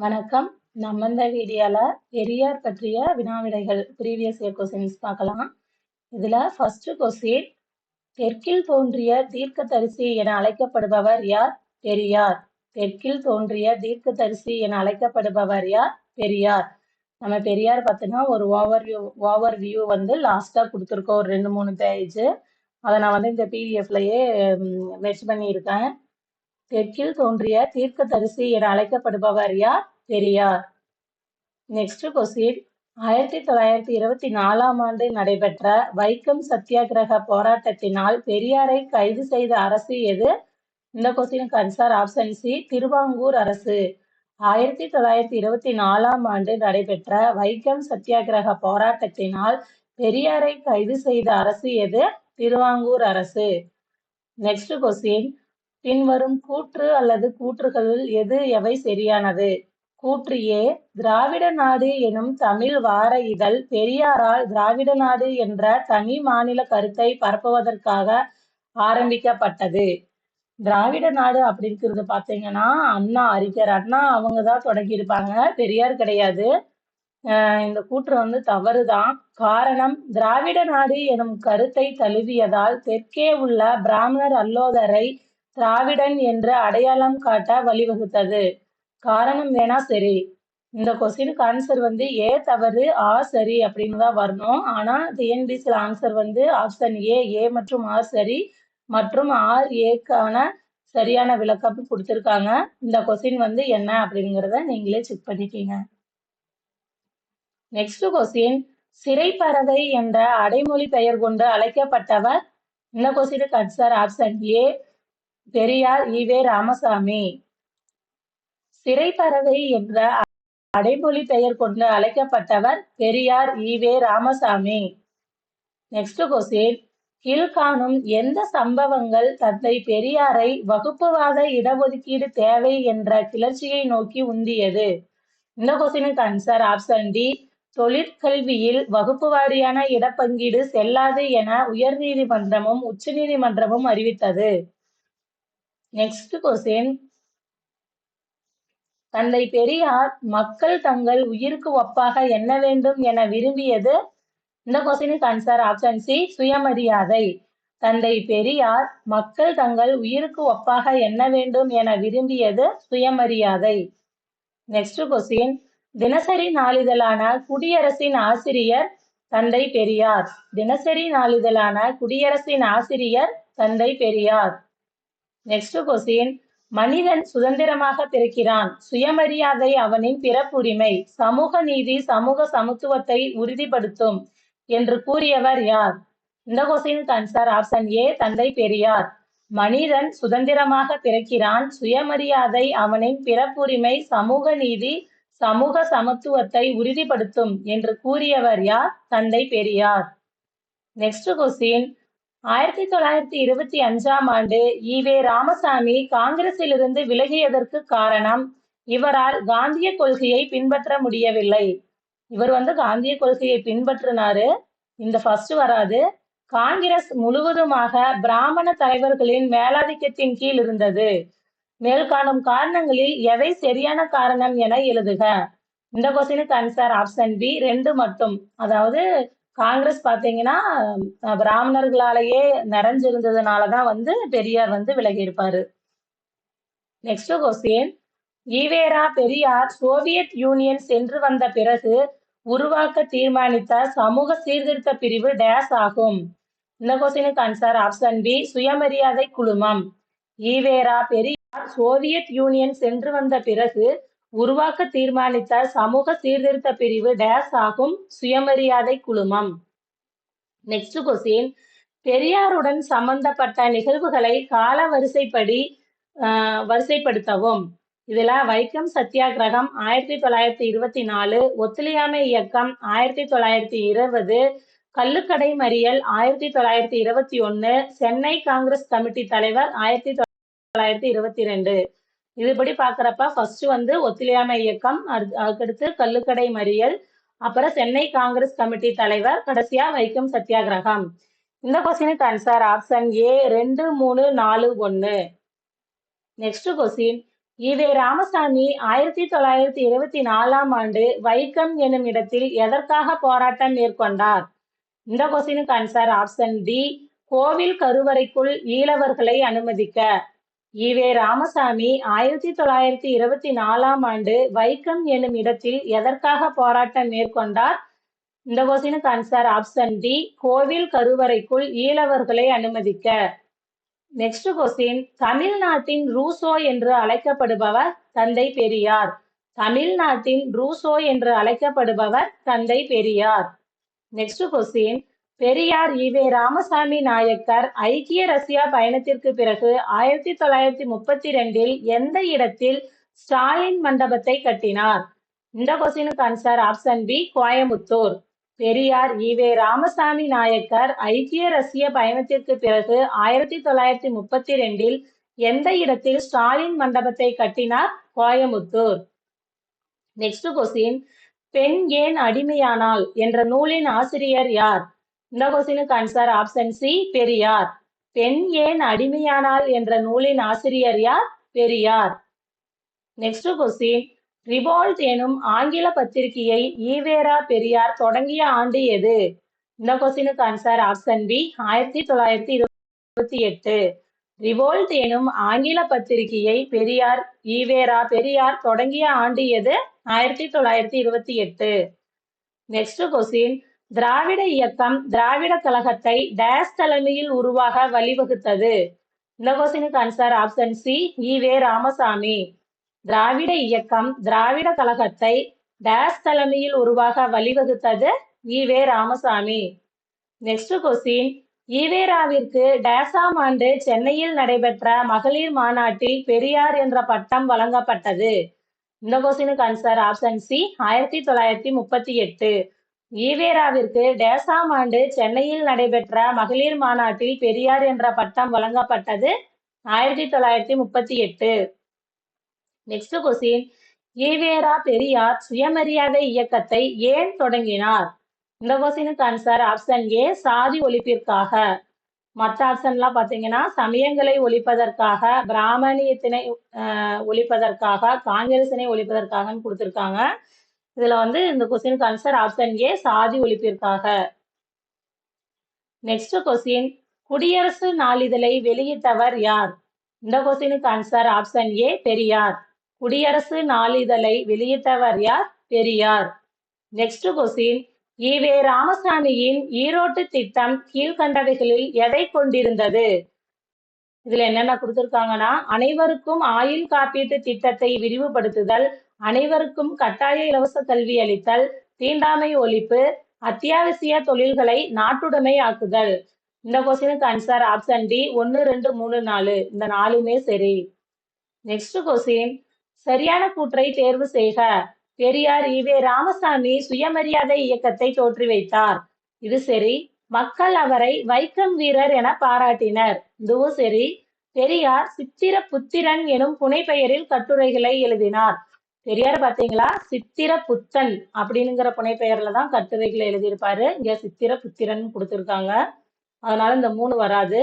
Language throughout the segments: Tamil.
வணக்கம். நம்ம இந்த வீடியோல பெரியார் பற்றிய வினாவிடைகள் ப்ரீவியஸ் இயர் கொஸ்டின்ஸ் பார்க்கலாம். இதுல ஃபர்ஸ்ட் கொஸ்டின், தெற்கில் தோன்றிய தீர்க்கதரிசி என அழைக்கப்படுபவர் யார்? பெரியார். தெற்கில் தோன்றிய தீர்க்கதரிசி என அழைக்கப்படுபவர் யார்? பெரியார். நம்ம பெரியார் பார்த்தோன்னா ஒரு ஓவர் வியூ வந்து லாஸ்டா கொடுத்துருக்கோம், ஒரு 2-3 பேஜ். அதை நான் வந்து இந்த பிடிஎஃப்லயே மெர்ஜ் பண்ணியிருக்கேன். தெற்கில் தோன்றிய தீர்க்கதரிசி என அழைக்கப்படுபவர் யார்? பெரியார். நெக்ஸ்ட் கொஸ்டின், 1924ஆம் ஆண்டு நடைபெற்ற வைக்கம் சத்தியாகிரக போராட்டத்தினால் பெரியாரை கைது செய்த அரசு எது? இந்த கொஸ்டினுக்கு ஆன்சர் ஆப்ஷன் சி, திருவாங்கூர் அரசு. 1924ஆம் ஆண்டு நடைபெற்ற வைக்கம் சத்தியாகிரக போராட்டத்தினால் பெரியாரை கைது செய்த அரசு எது? திருவாங்கூர் அரசு. நெக்ஸ்ட் கொஸ்டின், பின்வரும் கூற்று அல்லது கூற்றுகளுள் எவை சரியானது? கூற்று ஏ, திராவிட நாடு எனும் தமிழ் வார இதழ் பெரியாரால் திராவிட நாடு என்ற தனி மாநில கருத்தை பரப்புவதற்காக ஆரம்பிக்கப்பட்டது. திராவிட நாடு அப்படிங்கிறது பார்த்தீங்கன்னா அறிஞர் அண்ணா அவங்க தான் தொடங்கியிருப்பாங்க, பெரியார் கிடையாது. இந்த கூற்று வந்து தவறுதான். காரணம், திராவிட நாடு எனும் கருத்தை தழுவியதால் தெற்கே உள்ள பிராமணர் அல்லோதரை திராவிடன் என்று அடையாளம் காட்ட வழிவகுத்தது. காரணம் வேணா சரி. இந்த கொஸ்டினுக்கு ஆன்சர் வந்து ஏ தவறு, ஆ சரி அப்படின்னு தான் வரணும். ஆனா டிஎன்பிசியில் ஆன்சர் வந்து ஆப்ஷன் ஏ மற்றும் ஆர் சரி மற்றும் ஆர் ஏக்கான சரியான விளக்கம் கொடுத்திருக்காங்க. இந்த கொஸ்டின் வந்து என்ன அப்படிங்கிறத நீங்களே செக் பண்ணிக்கீங்க. நெக்ஸ்ட் கொஸ்டின், சிறைப்பறவை என்ற அடைமொழி பெயர் கொண்டு அழைக்கப்பட்டவர்? இந்த கொஸ்டினுக்கு answer option A, Periyar EV Ramasamy. சிறைப்பறவை என்ற அடைமொழி பெயர் கொண்டு அழைக்கப்பட்டவர் பெரியார் ஈவே ராமசாமி. நெக்ஸ்ட் கொஸ்டின், கீழ்காணும் எந்த சம்பவங்கள் தந்தை பெரியாரை வகுப்புவாத இடஒதுக்கீடு தேவை என்ற கிளர்ச்சியை நோக்கி உந்தியது? இந்த கொஸ்டினுக்கு ஆன்சர் ஆப்ஷன் டி, தொழிற்கல்வியில் வகுப்பு வாரியான இடப்பங்கீடு செல்லாது என உயர்நீதிமன்றமும் உச்சநீதிமன்றமும் அறிவித்தது. நெக்ஸ்ட் கொஸ்டின், தந்தை பெரியார் மக்கள் தங்கள் உயிருக்கு ஒப்பாக எண்ண வேண்டும் என விரும்பியது? இந்த கொஸ்டினுக்கு ஆன்சர் ஆப்ஷன் சி, சுயமரியாதை. தந்தை பெரியார் மக்கள் தங்கள் உயிருக்கு ஒப்பாக எண்ண வேண்டும் என விரும்பியது சுயமரியாதை. நெக்ஸ்ட் கொஸ்டின், தினசரி நாளிதழான குடியரசின் ஆசிரியர் தந்தை பெரியார். தினசரி நாளிதழான குடியரசின் ஆசிரியர் தந்தை பெரியார். நெக்ஸ்ட் கொஸ்டின், மனிதன் சுதந்திரமாக பிறக்கிறான், சுயமரியாதை அவனின் பிறப்புரிமை, சமூக நீதி சமூக சமத்துவத்தை உறுதிப்படுத்தும் என்று கூறியவர் யார்? இந்த கொஸ்டினுக்கு ஆன்சர் ஆப்ஷன் ஏ, தந்தை பெரியார். மனிதன் சுதந்திரமாக பிறக்கிறான், சுயமரியாதை அவனின் பிறப்புரிமை, சமூக நீதி சமூக சமத்துவத்தை உறுதிப்படுத்தும் என்று கூறியவர் யார்? தந்தை பெரியார். நெக்ஸ்ட் கொஸ்டின், 1925ஆம் ஆண்டு ஈவே ராமசாமி காங்கிரசிலிருந்து விலகியதற்கு காரணம்? இவரால் காந்திய கொள்கையை பின்பற்ற முடியவில்லை. இவர் வந்து காந்திய கொள்கையை பின்பற்றினாரு. இந்த ஃபர்ஸ்ட் வராது. காங்கிரஸ் முழுவதுமாக பிராமண தலைவர்களின் மேலாதிக்கத்தின் கீழ் இருந்தது. மேல்காணும் காரணங்களில் எவை சரியான காரணம் என எழுதுக. இந்த கொஸ்டினுக்கு ஆன்சர் ஆப்ஷன் பி, 2 மட்டும். அதாவது காங்கிரஸ் பாத்தீங்கன்னா பிராமணர்களாலேயே நிறைஞ்சிருந்ததுனாலதான் வந்து பெரியார் வந்து விலகி இருப்பாரு. Next question, EVR Periyar Soviet Union சென்று வந்த பிறகு உருவாக்க தீர்மானித்த சமூக சீர்திருத்த பிரிவு டேஸ் ஆகும்? இந்த கொஸ்டினுக்கு ஆன்சர் ஆப்ஷன் பி, சுயமரியாதை குழுமம். ஈவேரா பெரியார் சோவியத் யூனியன் சென்று வந்த பிறகு உருவாக்க தீர்மானித்த சமூக சீர்திருத்த பிரிவு டேஸ் ஆகும்? சுயமரியாதை குழுமம். நெக்ஸ்ட் கொஸ்டின், பெரியாருடன் சம்பந்தப்பட்ட நிகழ்வுகளை கால வரிசைப்படுத்தவும். இதுல வைக்கம் சத்தியாகிரகம் 1924, ஒத்துழையாமை இயக்கம் 1920, கள்ளுக்கடை மறியல் 1921, சென்னை காங்கிரஸ் கமிட்டி தலைவர் 1922. இதுபடி பாக்குறப்ப ஃபர்ஸ்ட் வந்து ஒத்துழையாமை இயக்கம், அதுக்கடுத்து கள்ளுக்கடை மறியல், அப்புறம் சென்னை காங்கிரஸ் கமிட்டி தலைவர், கடைசியா வைக்கம் சத்தியாகிரகம். இந்த கொஸ்டினுக்கு answer option A, 2, 3, 4, 1. Next question, EV. Ramasamy 1924ஆம் ஆண்டு வைக்கம் எனும் இடத்தில் எதற்காக போராட்டம் மேற்கொண்டார்? இந்த கொஸ்டினுக்கு ஆன்சர் ஆப்ஷன் டி. கோவில் கருவறைக்குள் ஈழவர்களை அனுமதிக்க. ஈ.வே. ராமசாமி 1924ஆம் ஆண்டு வைக்கம் எனும் இடத்தில் எதற்காக போராட்டம் மேற்கொண்டார்? இந்த கொஸ்டினுக்கு ஆன்சர் ஆப்ஷன் டி. கோவில் கருவறைக்குள் ஈழவர்களை அனுமதிக்க. நெக்ஸ்ட் கொஸ்டின், தமிழ்நாட்டின் ரூசோ என்று அழைக்கப்படுபவர் தந்தை பெரியார். தமிழ்நாட்டின் ரூசோ என்று அழைக்கப்படுபவர் தந்தை பெரியார். Next question, Periyar EV. ராமசாமி நாயக்கர் ஐக்கிய ரஷ்யா பயணத்திற்கு பிறகு 1932இல் எந்த இடத்தில் ஸ்டாலின் மண்டபத்தை கட்டினார்? இந்த கொஸ்டினுக்கு answer option B. Coimbatore. Periyar EV. Ramasamy Naicker ஐக்கிய ரஷ்ய பயணத்திற்கு பிறகு 1932இல் எந்த இடத்தில் ஸ்டாலின் மண்டபத்தை கட்டினார்? கோயமுத்தூர். நெக்ஸ்ட் கொஸ்டின், பெண் ஏன் அடிமையானாள் என்ற நூலின் ஆசிரியர் யார்? இந்த கொஸ்டினுக்கு ஆன்சர் ஆப்ஷன் சி. பெரியார். பெண் ஏன் அடிமையானாள் என்ற நூலின் ஆசிரியர் யார்? பெரியார். நெக்ஸ்ட் கொஸ்டின், ரிவோல்ட் எனும் ஆங்கில பத்திரிகையை ஈவேரா பெரியார் தொடங்கிய ஆண்டு எது? இந்த கொஸ்டினுக்கு ஆன்சர் ஆப்ஷன் பி. 1928. ரிவோல்ட் எனும் ஆங்கில பத்திரிகையை ஈவேரா பெரியார் தொடங்கிய ஆண்டு எது? 1928. நெக்ஸ்ட் கொஸ்டின், திராவிட இயக்கம் திராவிட கழகத்தை டேஸ் தலைமையில் உருவாக வழிவகுத்தது? இந்த கொஸ்டினுக்கு ஆன்சர் ஆப்ஷன் சி. ஈ.வே. ராமசாமி. திராவிட இயக்கம் திராவிட கழகத்தை டேஸ் தலைமையில் உருவாக வழிவகுத்தது? ஈ.வே. ராமசாமி. நெக்ஸ்ட் கொஸ்டின், ஈவேராவிற்கு டேஸாம் ஆண்டு சென்னையில் நடைபெற்ற மகளிர் மாநாட்டில் பெரியார் என்ற பட்டம் வழங்கப்பட்டது? இந்த கொஸ்டினுக்கு ஆன்சர் ஆப்ஷன் சி. 1938. ஈவேராவிற்கு டேஸாம் ஆண்டு சென்னையில் நடைபெற்ற மகளிர் மாநாட்டில் பெரியார் என்ற பட்டம் வழங்கப்பட்டது? 1938. நெக்ஸ்ட் கொஸ்டின், ஈவேரா பெரியார் சுயமரியாதை இயக்கத்தை ஏன் தொடங்கினார்? இந்த கொஸ்டினுக்கு ஆன்சர் ஆப்ஷன் ஏ. சாதி ஒழிப்பிற்காக. மற்ற ஆப்ஷன்லாம் பார்த்தீங்கன்னா சமயங்களை ஒழிப்பதற்காக, பிராமணியத்தினை ஒழிப்பதற்காக, காங்கிரசினை ஒழிப்பதற்காகன்னு கொடுத்திருக்காங்க. இதுல வந்து இந்த கொஸ்டினுக்கு ஆன்சர் ஆப்ஷன் ஏ. சாதி ஒழிப்பிற்காக. நெக்ஸ்ட் கொஸ்டின், குடியரசு நாளிதழை வெளியிட்டவர் யார்? இந்த கொஸ்டினுக்கு ஆன்சர் ஆப்ஷன் ஏ. பெரியார். குடியரசு நாளிதழை வெளியிட்டவர் யார்? பெரியார். Next question, EV. ராமசாமியின் ஈரோட்டு திட்டம் கீழ்கண்டவைகளில் எதை கொண்டிருந்தது? இதுல என்னென்ன கொடுத்திருக்காங்கன்னா, அனைவருக்கும் ஆயுள் காப்பீட்டு திட்டத்தை விரிவுபடுத்துதல், அனைவருக்கும் கட்டாய இலவச கல்வி அளித்தல், தீண்டாமை ஒழிப்பு, அத்தியாவசிய தொழில்களை நாட்டுடைமை ஆக்குதல். இந்த கொஸ்டினுக்கு ஆன்சர் ஆப்ஷன் டி. 1, 2, 3, 4. இந்த 4மே சரி. நெக்ஸ்ட் கொஸ்டின், சரியான கூற்றை தேர்வு செய்க. பெரியார் ஈ.வே. ராமசாமி சுயமரியாதை இயக்கத்தை தோற்றி வைத்தார். இது சரி. மக்கள் அவரை வைக்கம் வீரர் என பாராட்டினர். இதுவும் சரி. பெரியார் சித்திர புத்திரன் எனும் புனைப்பெயரில் கட்டுரைகளை எழுதினார். பெரியார் பாத்தீங்களா, சித்திர புத்தன் அப்படிங்கிற புனைப்பெயர்ல தான் கட்டுரைகளை எழுதியிருப்பாரு. இங்க சித்திர புத்திரன் கொடுத்திருக்காங்க. அதனால இந்த 3 வராது.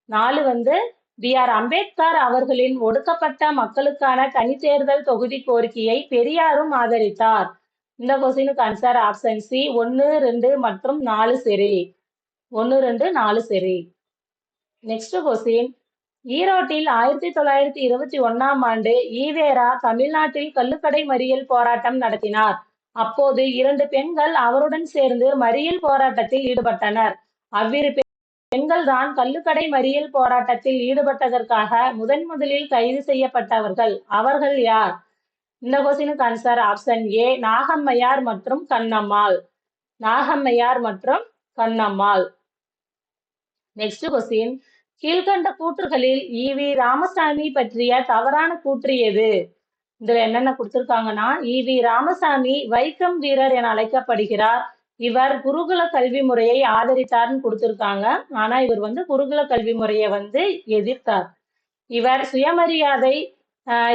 4 வந்து பி.ஆர். அம்பேத்கர் அவர்களின் ஒடுக்கப்பட்ட மக்களுக்கான தனித்தேர்தல் தொகுதி கோரிக்கையை பெரியாரும் ஆதரித்தார். இந்த கொஸ்டினுக்கு ஆன்சர் ஆப்ஷன் சி. 1, 2 மற்றும் 4 சரி. 1, 2, 4 சரி. நெக்ஸ்ட் கொஸ்டின், ஈரோட்டில் 1921ஆம் ஆண்டு ஈவேரா தமிழ்நாட்டில் கள்ளுக்கடை மறியல் போராட்டம் நடத்தினார். அப்போது 2 பெண்கள் அவருடன் சேர்ந்து மறியல் போராட்டத்தில் ஈடுபட்டனர். அவ்விரு பெண்கள் தான் கள்ளுக்கடை மறியல் போராட்டத்தில் ஈடுபட்டதற்காக முதலில் கைது செய்யப்பட்டவர்கள். அவர்கள் யார்? இந்த கொஸ்டினுக்கு ஆன்சர் ஆப்ஷன் ஏ. நாகம்மையார் மற்றும் கண்ணம்மாள். நாகம்மையார் மற்றும் கண்ணம்மாள். நெக்ஸ்ட் கொஸ்டின், கீழ்கண்ட கூற்றுகளில் ஈ.வி. ராமசாமி பற்றிய தவறான கூற்று எது? இதுல என்னென்ன கொடுத்திருக்காங்கன்னா, ஈ.வி. ராமசாமி வைக்கம் வீரர் என அழைக்கப்படுகிறார். இவர் குருகுல கல்வி முறையை ஆதரித்தார்னு கொடுத்திருக்காங்க. ஆனா இவர் வந்து குருகுல கல்வி முறையை வந்து எதிர்த்தார். இவர் சுயமரியாதை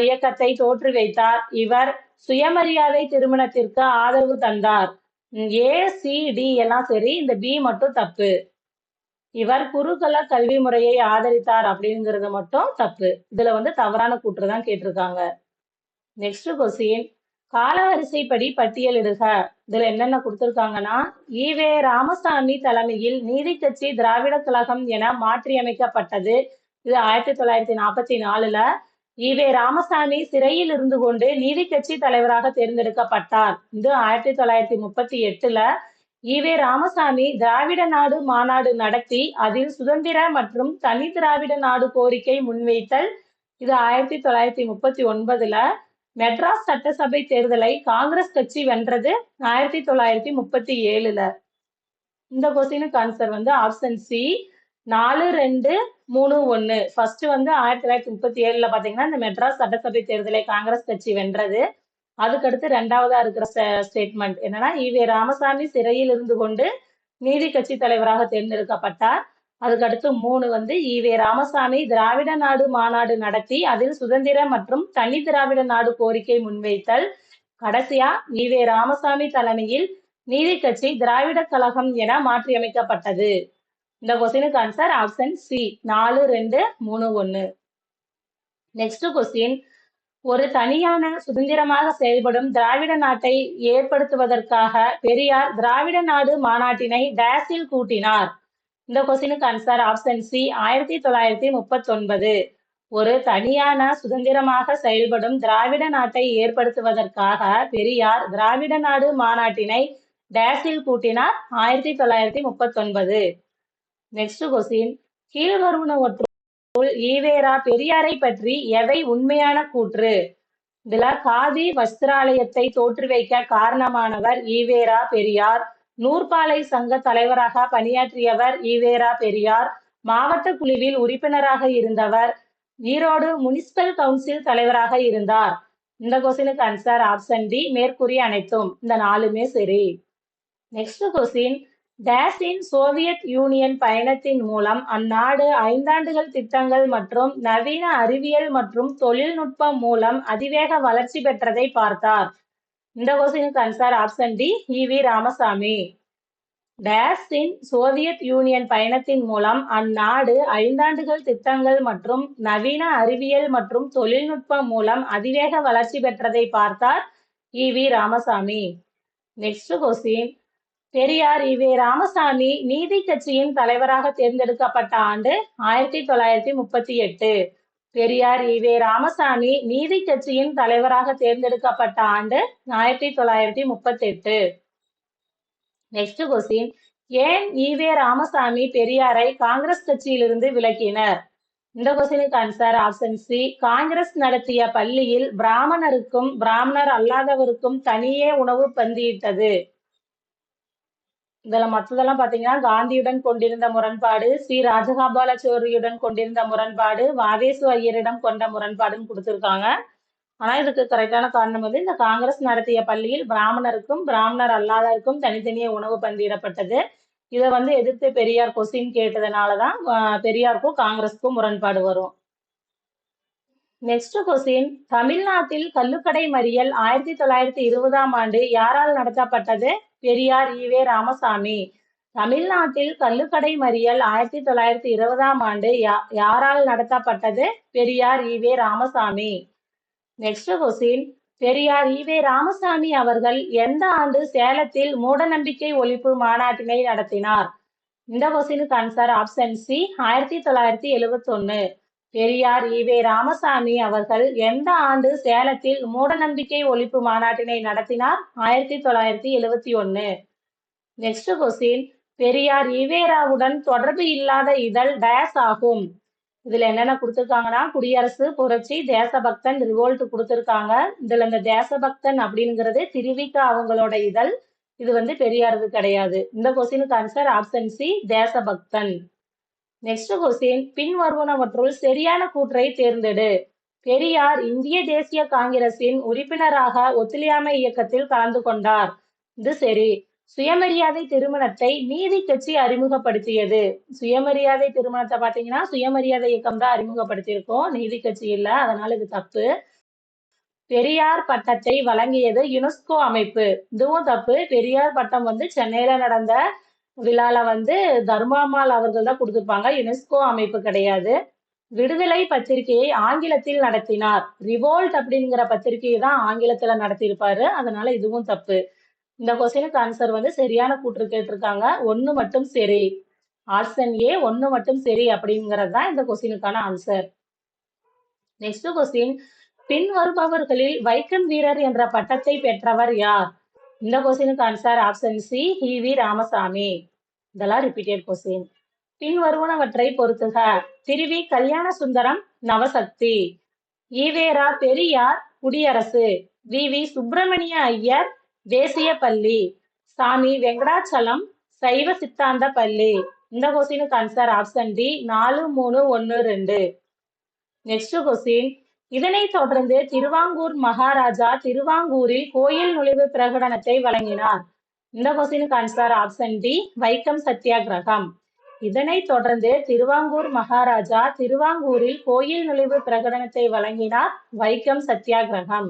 இயக்கத்தை தோற்றி வைத்தார். இவர் சுயமரியாதை திருமணத்திற்கு ஆதரவு தந்தார். ஏ, சி, டி எல்லாம் சரி. இந்த பி மட்டும் தப்பு. இவர் குருகுல கல்வி முறையை ஆதரித்தார் அப்படிங்கிறது மட்டும் தப்பு. இதுல வந்து தவறான கூற்று தான் கேட்டிருக்காங்க. நெக்ஸ்ட் கொஸ்டின், காலவரிசைப்படி பட்டியலிடுக. இதுல என்னென்ன கொடுத்திருக்காங்கன்னா, ஈவே ராமசாமி தலைமையில் நீதி கட்சி திராவிடர் கழகம் என மாற்றியமைக்கப்பட்டது. இது 1944ல ஈவே ராமசாமி சிறையில் இருந்து கொண்டு நீதி கட்சி தலைவராக தேர்ந்தெடுக்கப்பட்டார். இது 1938ல ஈவே ராமசாமி திராவிட நாடு மாநாடு நடத்தி அதில் சுதந்திர மற்றும் தனி திராவிட நாடு கோரிக்கை முன்வைத்தல். இது 1939ல மெட்ராஸ் சட்டசபை தேர்தலை காங்கிரஸ் கட்சி வென்றது 1937ல. இந்த கொஸ்டினுக்கு ஆன்சர் வந்து ஆப்ஷன் சி 4, 2, 3, 1. ஃபர்ஸ்ட் வந்து 1937ல பாத்தீங்கன்னா இந்த மெட்ராஸ் சட்டசபை தேர்தலை காங்கிரஸ் கட்சி வென்றது. அதுக்கடுத்து ரெண்டாவதா இருக்கிற ஸ்டேட்மெண்ட் என்னன்னா, ஈவே ராமசாமி சிறையில் இருந்து கொண்டு நீதி கட்சி தலைவராக தேர்ந்தெடுக்கப்பட்டார். அதுக்கடுத்து 3 வந்து ஈவே ராமசாமி திராவிட நாடு மாநாடு நடத்தி அதில் சுதந்திர மற்றும் தனி திராவிட நாடு கோரிக்கை முன்வைத்தல். கடைசியா ஈவே ராமசாமி தலைமையில் நீதி கட்சி திராவிடர் கழகம் என மாற்றியமைக்கப்பட்டது. இந்த கொஸ்டினுக்கு answer option C 4, 2, 3, 1. Next question, ஒரு தனியான சுதந்திரமாக செயல்படும் திராவிட நாட்டை ஏற்படுத்துவதற்காக பெரியார் திராவிட நாடு மாநாட்டினை டேஸில் கூட்டினார். இந்த கொஸ்டினுக்கு ஆன்சர் ஆப்ஷன் சி 1939. ஒரு தனியான சுதந்திரமாக செயல்படும் திராவிட நாட்டை ஏற்படுத்துவதற்காக பெரியார் திராவிட நாடு மாநாட்டினை டேஸில் கூட்டினார் 1939. நெக்ஸ்ட் கொஸ்டின், கீழ்வருவனவற்றுள் ஈவேரா பெரியாரை பற்றி எவை உண்மையான கூற்று? இதுல காதி வஸ்திராலயத்தை தோற்று வைக்க காரணமானவர் ஈவேரா பெரியார். நூற்பாலை சங்க தலைவராக பணியாற்றியவர் ஈவேரா பெரியார். மாவட்ட குழுவில் உறுப்பினராக இருந்தவர். ஈரோடு முனிசிபல் கவுன்சில் தலைவராக இருந்தார். இந்த கொஸ்டினுக்கு ஆன்சர் ஆப்ஷன் டி மேற்கூறிய அனைத்தும். இந்த 4மே சரி. நெக்ஸ்ட் கொஸ்டின், டேஸின் சோவியத் யூனியன் பயணத்தின் மூலம் அந்நாடு 5 ஆண்டுகள் திட்டங்கள் மற்றும் நவீன அறிவியல் மற்றும் தொழில்நுட்பம் மூலம் அதிவேக வளர்ச்சி பெற்றதை பார்த்தார். இந்த கொஸ்டினுக்கு answer option D EV Ramasamy. டேஸின் சோவியத் யூனியன் பயணத்தின் மூலம் அந்நாடு 5 ஆண்டுகள் திட்டங்கள் மற்றும் நவீன அறிவியல் மற்றும் தொழில்நுட்பம் மூலம் அதிவேக வளர்ச்சி பெற்றதை பார்த்தார் ஈவி ராமசாமி. நெக்ஸ்ட் கொஸ்டின், பெரியார் ஈவே ராமசாமி நீதி கட்சியின் தலைவராக தேர்ந்தெடுக்கப்பட்ட ஆண்டு 1938. பெரியார் ஈவே ராமசாமி நீதி கட்சியின் தலைவராக தேர்ந்தெடுக்கப்பட்ட ஆண்டு 1938. நெக்ஸ்ட் கொஸ்டின், ஏன் ஈவே ராமசாமி பெரியாரை காங்கிரஸ் கட்சியிலிருந்து விலக்கினர்? இந்த கொஸ்டினுக்கு ஆன்சர் ஆப்ஷன் சி காங்கிரஸ் நடத்திய பள்ளியில் பிராமணருக்கும் பிராமணர் அல்லாதவருக்கும் தனியே உணவு பந்தியிட்டது. இதுல மற்றதெல்லாம் பாத்தீங்கன்னா காந்தியுடன் கொண்டிருந்த முரண்பாடு, சி ராஜகோபாலாச்சாரியுடன் கொண்டிருந்த முரண்பாடு, வாவேசு ஐயரிடம் கொண்ட முரண்பாடுன்னு கொடுத்திருக்காங்க. ஆனா இதுக்கு கரெக்டான காரணம் வந்து இந்த காங்கிரஸ் நடத்திய பள்ளியில் பிராமணருக்கும் பிராமணர் அல்லாதவருக்கும் தனித்தனியே உணவு பந்தியிடப்பட்டது. இதை வந்து எதிர்த்து பெரியார் கொஸ்டின் கேட்டதுனாலதான் பெரியாருக்கும் காங்கிரஸுக்கும் முரண்பாடு வரும். நெக்ஸ்ட் கொஸ்டின், தமிழ்நாட்டில் கள்ளுக்கடை மறியல் 1920ஆம் ஆண்டு யாரால் நடத்தப்பட்டது? பெரியார் ஈவே ராமசாமி. தமிழ்நாட்டில் கள்ளுக்கடை மறியல் 1920ஆம் ஆண்டு யாரால் நடத்தப்பட்டது? பெரியார் ஈவே ராமசாமி. நெக்ஸ்ட் கொஸ்டின், பெரியார் ஈவே ராமசாமி அவர்கள் எந்த ஆண்டு சேலத்தில் மூடநம்பிக்கை ஒழிப்பு மாநாட்டினை நடத்தினார்? இந்த கொஸ்டினுக்கு answer option C 1971. Periyar EV Ramasamy அவர்கள் எந்த ஆண்டு சேலத்தில் மூடநம்பிக்கை ஒழிப்பு மாநாட்டினை நடத்தினார்? 1971. நெக்ஸ்ட் கொஸ்டின், பெரியார் ஈவேராவுடன் தொடர்பு இல்லாத இதழ் டேஸ் ஆகும். இதுல என்னென்ன கொடுத்திருக்காங்கன்னா குடியரசு, புரட்சி, தேசபக்தன், ரிவோல்ட் கொடுத்திருக்காங்க. இதுல இந்த தேசபக்தன் அப்படிங்கிறது திருவிக அவங்களோட இதழ். இது வந்து பெரியாரது கிடையாது. இந்த கொஸ்டினுக்கு answer option C Desabhakthan. Next question, பின் வருவனவற்றுள் சரியான கூற்றை தேர்ந்தெடு. பெரியார் இந்திய தேசிய காங்கிரசின் உறுப்பினராக ஒத்துழையாமை இயக்கத்தில் கலந்து கொண்டார். இது சரி. சுயமரியாதை திருமணத்தை நீதி கட்சி அறிமுகப்படுத்தியது. சுயமரியாதை திருமணத்தை பாத்தீங்கன்னா சுயமரியாதை இயக்கம் தான் அறிமுகப்படுத்தியிருக்கோம், நீதி கட்சி இல்ல, அதனால இது தப்பு. பெரியார் பட்டத்தை வழங்கியது யுனெஸ்கோ அமைப்பு. இதுவும் தப்பு. பெரியார் பட்டம் வந்து சென்னையில நடந்த விழால வந்து தர்மாம்மாள் அவர்கள் தான் கொடுத்திருப்பாங்க, யுனெஸ்கோ அமைப்பு கிடையாது. விடுதலை பத்திரிகையை ஆங்கிலத்தில் நடத்தினார். ரிவோல்ட் அப்படிங்கிற பத்திரிகையை தான் ஆங்கிலத்துல நடத்தியிருப்பாரு. அதனால இதுவும் தப்பு. இந்த கொஸ்டினுக்கு ஆன்சர் வந்து சரியான கூற்று கேட்டிருக்காங்க. ஒண்ணு மட்டும் சரி. ஆப்ஷன் ஏ ஒண்ணு மட்டும் சரி அப்படிங்கிறது தான் இந்த கொஸ்டினுக்கான ஆன்சர். நெக்ஸ்ட் கொஸ்டின், பின் வருபவர்களில் வைக்கம் வீரர் என்ற பட்டத்தை பெற்றவர் யார்? இந்த கொஸ்டினுக்கு ஆன்சர் ஆப்ஷன் சி ஈ.வி. ராமசாமி. இதெல்லாம் ரிப்பீட்டட் கொஸ்டின். பின் வருவனவற்றை பொறுத்துக. திருவி கல்யாண சுந்தரம் நவசக்தி, ஈவேரா பெரியார் குடியரசு, வி சுப்பிரமணிய ஐயர் தேசிய பள்ளி, சாமி வெங்கடாச்சலம் சைவ சித்தாந்த பள்ளி. இந்த கொஸ்டினுக்கு answer option D 4, 3, 1, 2. Next question, இதனைத் தொடர்ந்து திருவாங்கூர் மகாராஜா திருவாங்கூரில் கோயில் நுழைவு பிரகடனத்தை வழங்கினார். இந்த கொஸ்டினுக்கு ஆன்சர் ஆப்ஷன் டி வைக்கம் சத்தியாகிரகம். இதனைத் தொடர்ந்து திருவாங்கூர் மகாராஜா திருவாங்கூரில் கோயில் நுழைவு பிரகடனத்தை வழங்கினார். வைக்கம் சத்தியாகிரகம்.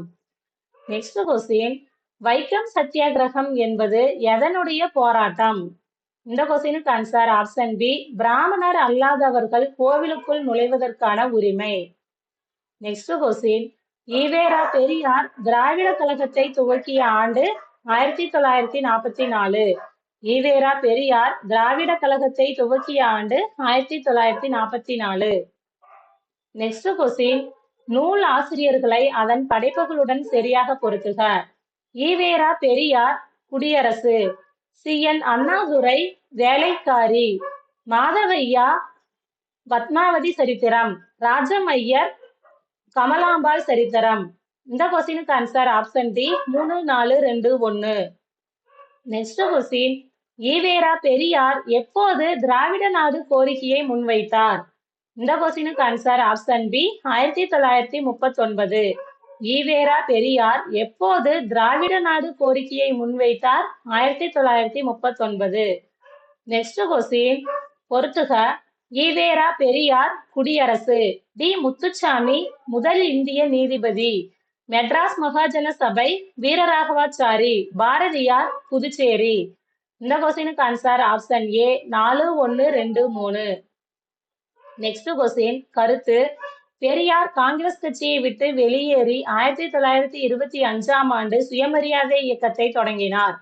நெக்ஸ்ட் கொஸ்டின், வைக்கம் சத்தியாகிரகம் என்பது எதனுடைய போராட்டம்? இந்த கொஸ்டினுக்கு ஆன்சர் ஆப்ஷன் பி பிராமணர் அல்லாதவர்கள் கோவிலுக்குள் நுழைவதற்கான உரிமை. நெக்ஸ்ட் கொஸ்டின், ஈவேரா பெரியார் திராவிட கழகத்தை துவக்கிய ஆண்டு 1944. ஈவேரா பெரியார் திராவிட கழகத்தை துவக்கிய ஆண்டு 1944. நெக்ஸ்ட் கொஸ்டின், நூல் ஆசிரியர்களை அதன் படைப்புகளுடன் சரியாக பொருத்துக. ஈவேரா பெரியார் குடியரசு, சி.என். அண்ணாதுரை வேலைக்காரி, மாதவையா பத்மாவதி சரித்திரம், ராஜமையர் கமலாம்பாள் சரித்திரம். இந்த கொஸ்டினுக்கு answer option D 3, 4, 2, 1. Next question, EVR Periyar எப்போது திராவிட நாடு கோரிக்கையை முன்வைத்தார்? இந்த கொஸ்டினுக்கு answer option B 1939. EVR Periyar எப்போது திராவிட நாடு கோரிக்கையை முன்வைத்தார்? 1939. நெக்ஸ்ட் கொஸ்டின், பொறுத்துக. ஈவேரா பெரியார் குடியரசு, டி முத்துசாமி முதல் இந்திய நீதிபதி, மெட்ராஸ் மகாஜன சபை வீரராகவாச்சாரி, பாரதியார் புதுச்சேரி. இந்த கொஸ்டினுக்கு ஆன்சர் ஆப்ஷன் ஏ 4, 1, 2, 3. நெக்ஸ்ட் கொஸ்டின், கருத்து. பெரியார் காங்கிரஸ் கட்சியை விட்டு வெளியேறி 1925ஆம் ஆண்டு சுயமரியாதை இயக்கத்தை தொடங்கினார்.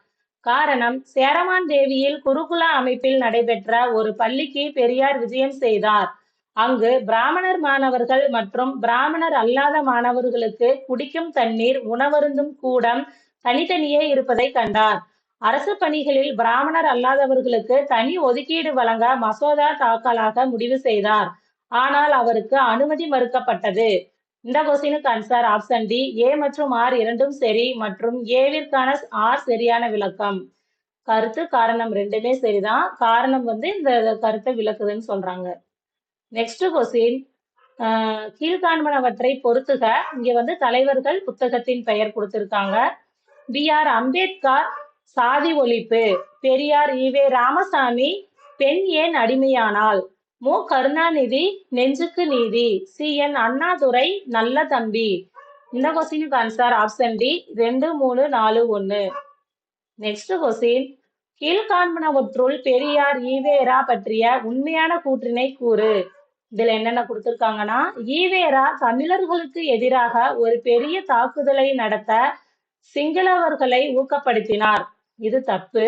காரணம், சேரமான் தேவியில் குருகுல அமைப்பில் நடைபெற்ற ஒரு பள்ளிக்கு பெரியார் விஜயம் செய்தார். அங்கு பிராமணர் மாணவர்கள் மற்றும் பிராமணர் அல்லாத மாணவர்களுக்கு குடிக்கும் தண்ணீர், உணவருந்தும் கூடம் தனித்தனியே இருப்பதை கண்டார். அரசு பணிகளில் பிராமணர் அல்லாதவர்களுக்கு தனி ஒதுக்கீடு வழங்க மசோதா தாக்கலாக முடிவு செய்தார். ஆனால் அவருக்கு அனுமதி மறுக்கப்பட்டது. இந்த கொஸ்டினுக்கு ஆன்சர் ஆப்ஷன் டி ஏ மற்றும் ஆர் இரண்டும் சரி மற்றும் ஏவிற்கான ஆர் சரியான விளக்கம். கருத்து காரணம் ரெண்டுமே சரிதான். காரணம் வந்து இந்த கருத்தை விளக்குதுன்னு சொல்றாங்க. நெக்ஸ்ட் கொஸ்டின், கீழ்காண்பனவற்றை பொறுத்துக. இங்க வந்து தலைவர்கள் புத்தகத்தின் பெயர் கொடுத்திருக்காங்க. பி.ஆர். அம்பேத்கர் சாதி ஒழிப்பு, பெரியார் ஈ.வே. ராமசாமி பெண் ஏன் அடிமையானாள், மு. கருணாநிதி நெஞ்சுக்கு நீதி, சி.என். அண்ணாதுரை நல்ல தம்பி. இந்த கொஸ்டினுக்கு answer option D 2, 3, 4, 1. Next question, கீழ்காண்பனவற்றுள் பெரியார் ஈவேரா பற்றிய உண்மையான கூற்றினை கூறு. இதுல என்னென்ன கொடுத்திருக்காங்கன்னா, ஈவேரா தமிழர்களுக்கு எதிராக ஒரு பெரிய தாக்குதலை நடத்த சிங்களவர்களை ஊக்கப்படுத்தினார். இது தப்பு.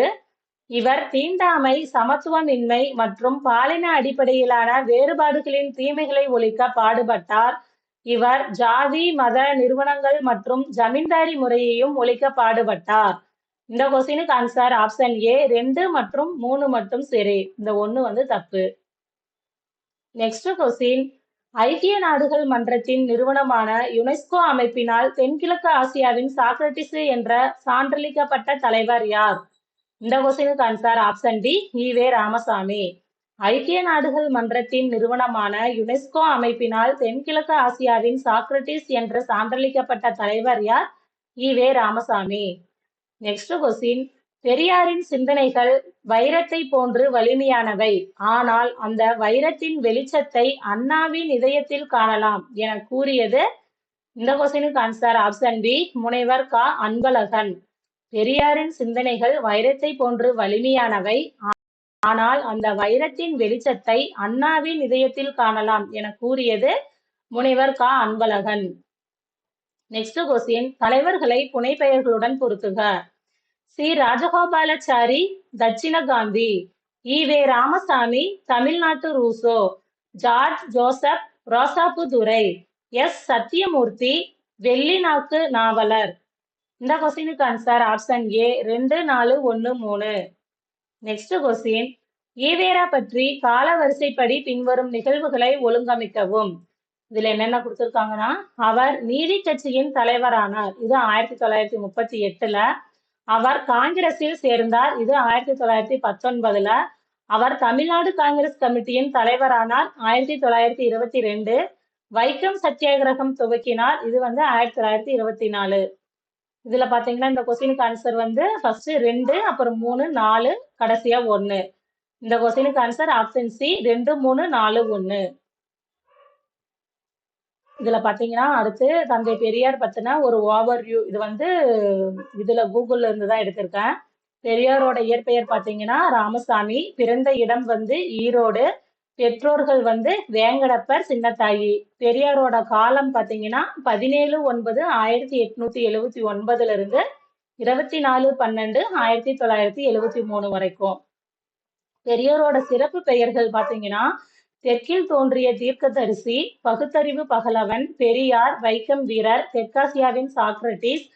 இவர் தீண்டாமை, சமத்துவமின்மை மற்றும் பாலின அடிப்படையிலான வேறுபாடுகளின் தீமைகளை ஒழிக்க பாடுபட்டார். இவர் ஜாதி மத நிறுவனங்கள் மற்றும் ஜமீன்தாரி முறையையும் ஒழிக்க பாடுபட்டார். இந்த கொஸ்டினுக்கு ஆன்சர் ஆப்ஷன் ஏ 2 மற்றும் 3 மட்டும் சரி. இந்த 1 வந்து தப்பு. நெக்ஸ்ட் கொஸ்டின், ஐக்கிய நாடுகள் மன்றத்தின் நிறுவனமான யுனெஸ்கோ அமைப்பினால் தென்கிழக்கு ஆசியாவின் சாக்ரட்டிஸ் என்ற சான்றளிக்கப்பட்ட தலைவர் யார்? இந்த கொஸ்டினுக்கு ஆன்சர் ஆப்ஷன் டி ஈ.வே. ராமசாமி. ஐக்கிய நாடுகள் மன்றத்தின் நிறுவனமான யுனெஸ்கோ அமைப்பினால் தென்கிழக்கு ஆசியாவின் சாக்ரட்டிஸ் என்ற சான்றளிக்கப்பட்ட தலைவர் யார்? ஈ.வே. ராமசாமி. நெக்ஸ்ட் கொஸ்டின், பெரியாரின் சிந்தனைகள் வைரத்தை போன்று வலிமையானவை, ஆனால் அந்த வைரத்தின் வெளிச்சத்தை அண்ணாவின் இதயத்தில் காணலாம் என கூறியது. இந்த கொஸ்டினுக்கு ஆன்சர் ஆப்ஷன் பி முனைவர் க. அன்பழகன். பெரியாரின் சிந்தனைகள் வைரத்தை போன்று வலிமையானவை, ஆனால் அந்த வைரத்தின் வெளிச்சத்தை அண்ணாவின் இதயத்தில் காணலாம் என கூறியது முனைவர் க அன்பழகன். நெக்ஸ்ட் கொஸ்டின், தலைவர்களை புனைப்பெயர்களுடன் பொருத்துக. சி ராஜகோபாலாச்சாரி தட்சிண காந்தி, ஈவே ராமசாமி தமிழ்நாட்டு ரூசோ, ஜார்ஜ் ஜோசப் ரோசாப்பு துரை, எஸ் சத்தியமூர்த்தி வெள்ளிநாக்கு நாவலர். இந்த கொஸ்டினுக்கு answer option A 2, 4, 1, 3. Next question, EVR பற்றி கால வரிசைப்படி பின்வரும் நிகழ்வுகளை ஒழுங்கமைக்கவும். இதுல என்னென்ன கொடுத்திருக்காங்கன்னா, அவர் நீதி கட்சியின் தலைவரானார், இது 1938ல. அவர் காங்கிரஸில் சேர்ந்தார், இது 1919ல. அவர் தமிழ்நாடு காங்கிரஸ் கமிட்டியின் தலைவரானார் 1922. வைக்கம் சத்தியாகிரகம் துவக்கினார், இது 1924. இதுல பாத்தீங்கன்னா இந்த கொஸ்டினுக்கு ஆன்சர் ஃபர்ஸ்ட் 2, அப்புறம் 3, 4, கடைசியா 1. இந்த கொஸ்டினுக்கு ஆன்சர் ஆப்ஷன் சி 2, 3, 4, 1. இதுல பாத்தீங்கன்னா அடுத்து தந்தை பெரியார் பத்தின ஒரு ஓவர்வியூ. இது இதுல கூகுள்ல இருந்து தான் எடுத்திருக்கேன். பெரியாரோட இயற்பெயர் பாத்தீங்கன்னா ராமசாமி, பிறந்த இடம் ஈரோடு, பெற்றோர்கள் வேங்கடப்பர், சின்னத்தாயி. பெரியாரோட காலம் பாத்தீங்கன்னா 17/9/1879 இருந்து 24/12/1973 வரைக்கும். பெரியாரோட சிறப்பு பெயர்கள் பாத்தீங்கன்னா தெற்கில் தோன்றிய தீர்க்கதரிசி, பகுத்தறிவு பகலவன், பெரியார், வைக்கம் வீரர், தெற்காசியாவின் சாக்ரட்டிஸ்,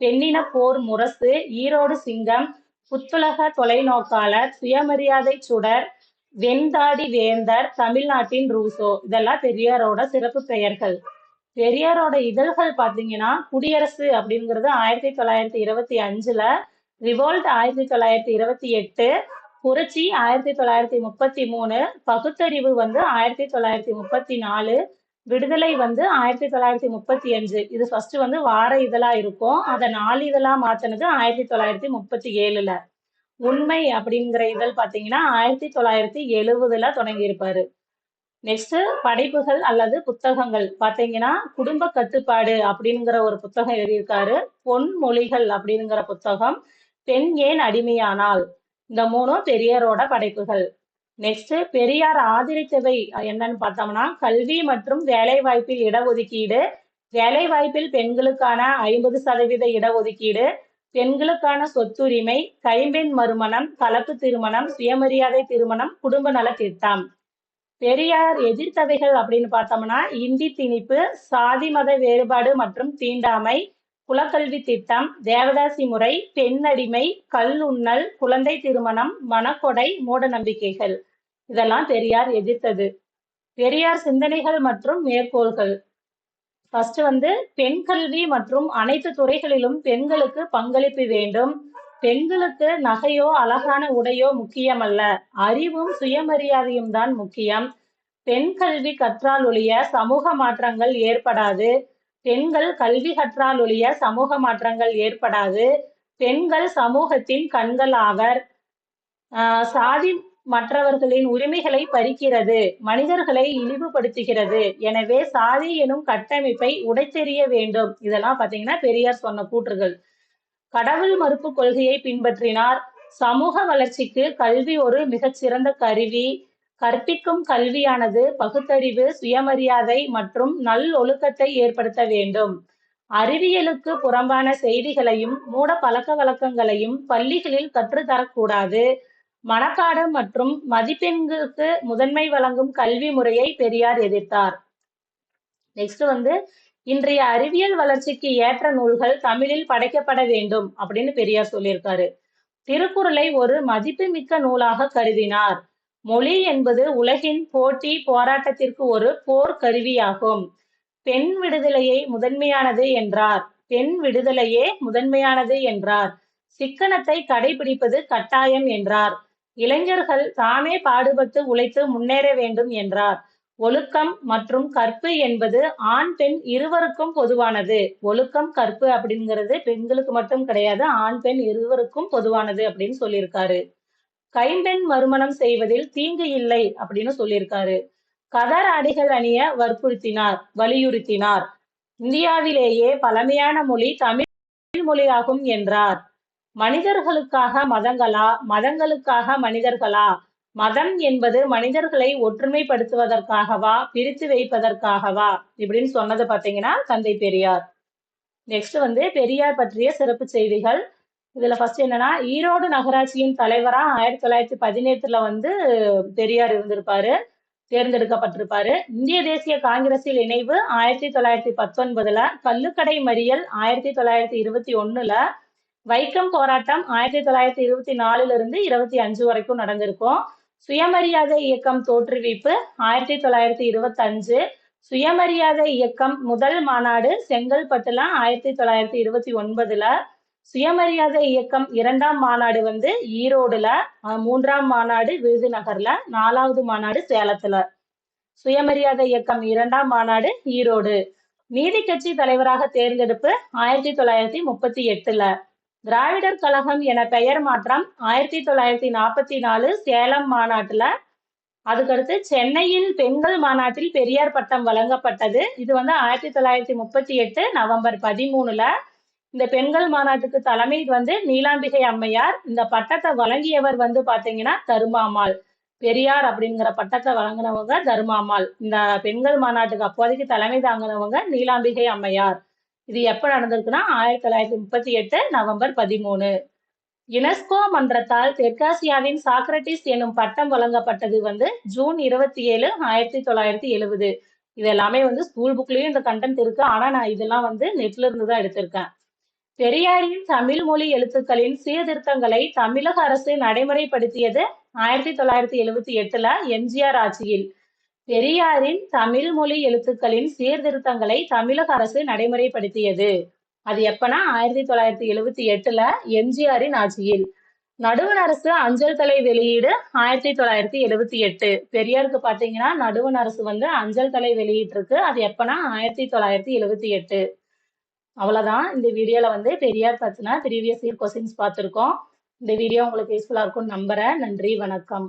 பெண்ணின போர் முரசு, ஈரோடு சிங்கம், புத்துலக தொலைநோக்காளர், சுயமரியாதை சுடர், வெண்தாடி வேந்தர், தமிழ்நாட்டின் ரூசோ. இதெல்லாம் பெரியாரோட சிறப்பு பெயர்கள். பெரியாரோட இதழ்கள் பாத்தீங்கன்னா குடியரசு அப்படிங்கிறது 1925ல, ரிவோல்ட் 1928, புரட்சி 1933, பகுத்தறிவு 1934, விடுதலை 1935. இது ஃபர்ஸ்ட் வார இதழா இருக்கும், அதை நாளிதழா மாத்தினது 1937ல. உண்மை அப்படிங்கிற இதழ் பாத்தீங்கன்னா 1970ல தொடங்கி இருப்பாரு. நெக்ஸ்ட் படைப்புகள் அல்லது புத்தகங்கள் பாத்தீங்கன்னா குடும்ப கட்டுப்பாடு அப்படிங்கிற ஒரு புத்தகம் எழுதியிருக்காரு, பொன்மொழிகள் அப்படிங்கிற புத்தகம், பெண் ஏன் அடிமையானால். இந்த 3 பெரியாரோட படைப்புகள். நெக்ஸ்ட் பெரியார் ஆதரித்தவை என்னன்னு பார்த்தோம்னா, கல்வி மற்றும் வேலை வாய்ப்பில் இடஒதுக்கீடு, வேலை வாய்ப்பில் பெண்களுக்கான 50% இடஒதுக்கீடு, பெண்களுக்கான சொத்துரிமை, கைம்பெண் மறுமணம், கலப்பு திருமணம், சுயமரியாதை திருமணம், குடும்ப நல திட்டம். பெரியார் எதிர்த்தவைகள் அப்படின்னு பார்த்தோம்னா இந்தி திணிப்பு, சாதி மத வேறுபாடு மற்றும் தீண்டாமை, குலக்கல்வி திட்டம், தேவதாசி முறை, பெண்ணடிமை, கல்லுண்ணல், குழந்தை திருமணம், மனக்கொடை, மூட நம்பிக்கைகள். இதெல்லாம் பெரியார் எதிர்த்தது. பெரியார் சிந்தனைகள் மற்றும் மேற்கோள்கள். ஃபர்ஸ்ட் பெண் கல்வி மற்றும் அனைத்து துறைகளிலும் பெண்களுக்கு பங்களிப்பு வேண்டும். பெண்களுக்கு நகையோ அழகான உடையோ முக்கியமல்ல, அறிவும் சுயமரியாதையும் தான் முக்கியம். பெண் கல்வி கற்றால் ஒழிய சமூக மாற்றங்கள் ஏற்படாது. பெண்கள் கல்வி கற்றால் ஒழிய சமூக மாற்றங்கள் ஏற்படாது. பெண்கள் சமூகத்தின் கண்கள் ஆவர். சாதி மற்றவர்களின் உரிமைகளை பறிக்கிறது, மனிதர்களை இழிவுபடுத்துகிறது. எனவே சாதி எனும் கட்டமைப்பை உடைத்தெறிய வேண்டும். இதெல்லாம் பாத்தீங்கன்னா பெரியார் சொன்ன கூற்றுகள். கடவுள் மறுப்பு கொள்கையை பின்பற்றினார். சமூக வளர்ச்சிக்கு கல்வி ஒரு மிகச்சிறந்த கருவி. கற்பிக்கும் கல்வியானது பகுத்தறிவு, சுயமரியாதை மற்றும் நல்லொழுக்கத்தை ஏற்படுத்த வேண்டும். அறிவியலுக்கு புறம்பான செய்திகளையும் மூட பழக்க வழக்கங்களையும் பள்ளிகளில் கற்றுத்தரக்கூடாது. மனப்பாடம் மற்றும் மதிப்பெண்களுக்கு முதன்மை வழங்கும் கல்வி முறையை பெரியார் எதிர்த்தார். நெக்ஸ்ட் இன்றைய அறிவியல் வளர்ச்சிக்கு ஏற்ற நூல்கள் தமிழில் படைக்கப்பட வேண்டும் அப்படின்னு பெரியார் சொல்லியிருக்காரு. திருக்குறளை ஒரு மதிப்புமிக்க நூலாக கருதினார். மொழி என்பது உலகின் போட்டி போராட்டத்திற்கு ஒரு போர் கருவியாகும். பெண் விடுதலையை முதன்மையானது என்றார். பெண் விடுதலையே முதன்மையானது என்றார். சிக்கனத்தை கடைபிடிப்பது கட்டாயம் என்றார். இளைஞர்கள் தாமே பாடுபட்டு உழைத்து முன்னேற வேண்டும் என்றார். ஒழுக்கம் மற்றும் கற்பு என்பது ஆண் பெண் இருவருக்கும் பொதுவானது. ஒழுக்கம் கற்பு அப்படிங்கிறது பெண்களுக்கு மட்டும் கிடையாது, ஆண் பெண் இருவருக்கும் பொதுவானது அப்படின்னு சொல்லியிருக்காரு. கைம்பெண் மறுமணம் செய்வதில் தீங்கு இல்லை அப்படின்னு சொல்லியிருக்காரு. கதர் ஆடைகள் அணிய வலியுறுத்தினார். இந்தியாவிலேயே பழமையான மொழி தமிழ் மொழியாகும் என்றார். மனிதர்களுக்காக மதங்களா, மதங்களுக்காக மனிதர்களா, மதம் என்பது மனிதர்களை ஒற்றுமைப்படுத்துவதற்காகவா, பிரித்து வைப்பதற்காகவா இப்படின்னு சொன்னது பாத்தீங்கன்னா தந்தை பெரியார். நெக்ஸ்ட் வந்து பெரியார் பற்றிய சிறப்பு செய்திகள். இதுல ஃபர்ஸ்ட் என்னன்னா, ஈரோடு நகராட்சியின் தலைவரா 1918ல வந்து பெரியார் இருந்திருப்பாரு. தேர்ந்தெடுக்கப்பட்டிருப்பாரு. இந்திய தேசிய காங்கிரஸில் இணைவு 1919ல, கள்ளுக்கடை மறியல் 1921ல, வைக்கம் போராட்டம் 1924ல இருந்து 25 வரைக்கும் நடந்திருக்கும். சுயமரியாதை இயக்கம் தோற்றுவிப்பு 1925. சுயமரியாதை இயக்கம் முதல் மாநாடு செங்கல்பட்டுல 1929ல. சுயமரியாதை இயக்கம் இரண்டாம் மாநாடு வந்து ஈரோடுல, மூன்றாம் மாநாடு விருதுநகர்ல, நாலாவது மாநாடு சேலத்துல. சுயமரியாதை இயக்கம் இரண்டாம் மாநாடு ஈரோடு. நீதி கட்சி தலைவராக தேர்ந்தெடுப்பு 1938ல. திராவிடர் கழகம் என பெயர் மாற்றம் 1944 சேலம் மாநாட்டுல. அதுக்கடுத்து சென்னையில் பெண்கள் மாநாட்டில் பெரியார் பட்டம் வழங்கப்பட்டது. இது வந்து 1938 நவம்பர் 13ல. இந்த பெண்கள் மாநாட்டுக்கு தலைமை வந்து நீலாம்பிகை அம்மையார். இந்த பட்டத்தை வழங்கியவர் வந்து பாத்தீங்கன்னா தருமாம்மாள். பெரியார் அப்படிங்கிற பட்டத்தை வழங்கினவங்க தருமாம்மாள். இந்த பெண்கள் மாநாட்டுக்கு அப்போதைக்கு தலைமை தாங்கினவங்க நீலாம்பிகை அம்மையார். இது எப்ப நடந்திருக்குன்னா 1938 நவம்பர் 13. யுனெஸ்கோ மன்றத்தால் தெற்காசியாவின் சாக்ரட்டிஸ் எனும் பட்டம் வழங்கப்பட்டது வந்து ஜூன் 27, 1970. இது எல்லாமே வந்து ஸ்கூல் புக்லயும் இந்த கண்டென்ட் இருக்கு. ஆனா நான் இதெல்லாம் வந்து நெட்ல இருந்து தான் எடுத்திருக்கேன். பெரியாரின் தமிழ் மொழி எழுத்துக்களின் சீர்திருத்தங்களை தமிழக அரசு நடைமுறைப்படுத்தியது 1978ல எம்ஜிஆர் ஆட்சியில். பெரியாரின் தமிழ் மொழி எழுத்துக்களின் சீர்திருத்தங்களை தமிழக அரசு நடைமுறைப்படுத்தியது. அது எப்பனா 1978ல எம்ஜிஆரின் ஆட்சியில். நடுவண் அரசு அஞ்சல் தலை வெளியீடு 1978. பெரியாருக்கு பாத்தீங்கன்னா நடுவண் அரசு வந்து அஞ்சல் தலை வெளியிட்டிருக்கு. அது எப்பனா 1978. அவ்வளவுதான். இந்த வீடியோல வந்து பெரியார் பத்தின ப்ரீவியஸ் இயர் கொஸ்டின்ஸ் பார்த்திருக்கோம். இந்த வீடியோ உங்களுக்கு யூஸ்ஃபுல்லா இருக்கும்னு நம்புறேன். நன்றி, வணக்கம்.